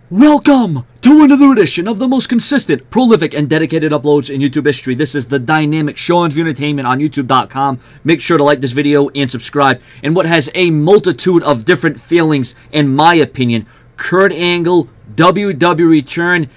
Welcome to another edition of the most consistent, prolific, and dedicated uploads in YouTube history. This is the dynamic show of entertainment on YouTube.com. Make sure to like this video and subscribe. And what has a multitude of different feelings, in my opinion, Kurt Angle, WWE return,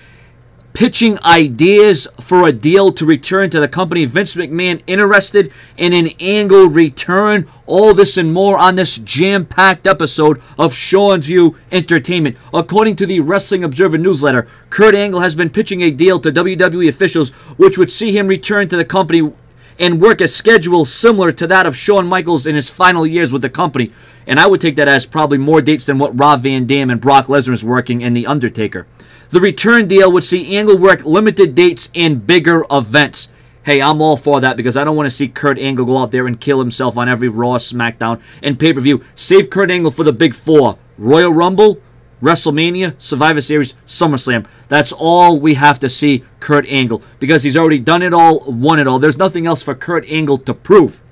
pitching ideas for a deal to return to the company. Vince McMahon interested in an Angle return. All this and more on this jam-packed episode of Sean's View Entertainment. According to the Wrestling Observer newsletter, Kurt Angle has been pitching a deal to WWE officials which would see him return to the company and work a schedule similar to that of Shawn Michaels in his final years with the company. And I would take that as probably more dates than what Rob Van Dam and Brock Lesnar is working in The Undertaker. The return deal would see Angle work limited dates and bigger events. Hey, I'm all for that because I don't want to see Kurt Angle go out there and kill himself on every Raw, SmackDown, and pay-per-view. Save Kurt Angle for the big four. Royal Rumble, WrestleMania, Survivor Series, SummerSlam. That's all we have to see Kurt Angle because he's already done it all, won it all. There's nothing else for Kurt Angle to prove.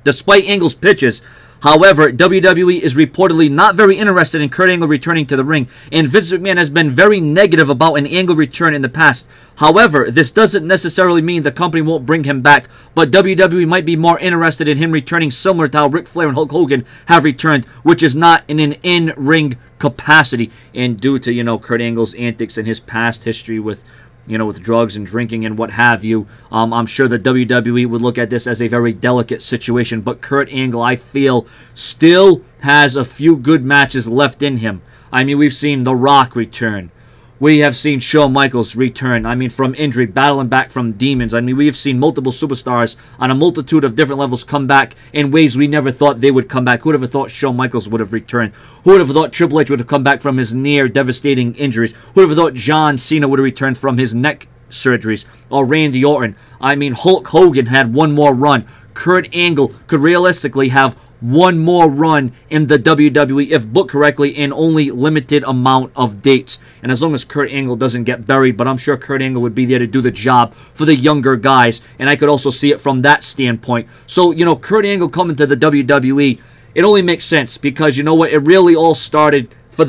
Despite Angle's pitches, however, WWE is reportedly not very interested in Kurt Angle returning to the ring, and Vince McMahon has been very negative about an Angle return in the past. However, this doesn't necessarily mean the company won't bring him back, but WWE might be more interested in him returning similar to how Ric Flair and Hulk Hogan have returned, which is not in an in-ring capacity. And due to, Kurt Angle's antics and his past history with with drugs and drinking and what have you, I'm sure the WWE would look at this as a very delicate situation. But Kurt Angle, I feel, still has a few good matches left in him. I mean, we've seen The Rock return. We have seen Shawn Michaels return. I mean, from injury, battling back from demons. I mean, we have seen multiple superstars on a multitude of different levels come back in ways we never thought they would come back. Who would have thought Shawn Michaels would have returned? Who would have thought Triple H would have come back from his near devastating injuries? Who would have thought John Cena would have returned from his neck surgeries? Or Randy Orton? I mean, Hulk Hogan had one more run. Kurt Angle could realistically have one more run in the WWE if booked correctly in only limited amount of dates. And as long as Kurt Angle doesn't get buried, but I'm sure Kurt Angle would be there to do the job for the younger guys. And I could also see it from that standpoint. So, Kurt Angle coming to the WWE, it only makes sense because, you know what, it really all started for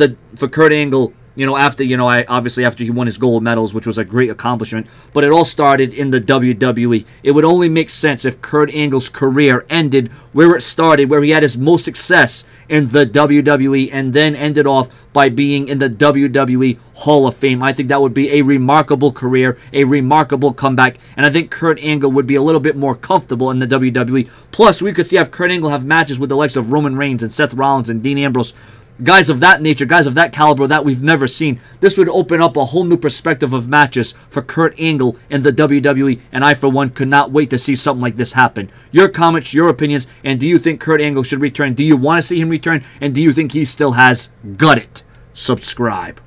Kurt Angle, after, obviously after he won his gold medals, which was a great accomplishment, but it all started in the WWE. It would only make sense if Kurt Angle's career ended where it started, where he had his most success in the WWE, and then ended off by being in the WWE Hall of Fame. I think that would be a remarkable career, a remarkable comeback, and I think Kurt Angle would be a little bit more comfortable in the WWE. Plus, we could see if Kurt Angle have matches with the likes of Roman Reigns and Seth Rollins and Dean Ambrose, guys of that nature, guys of that caliber that we've never seen. This would open up a whole new perspective of matches for Kurt Angle in the WWE, and I, for one, could not wait to see something like this happen. Your comments, your opinions, and do you think Kurt Angle should return? Do you want to see him return? And do you think he still has got it? Subscribe.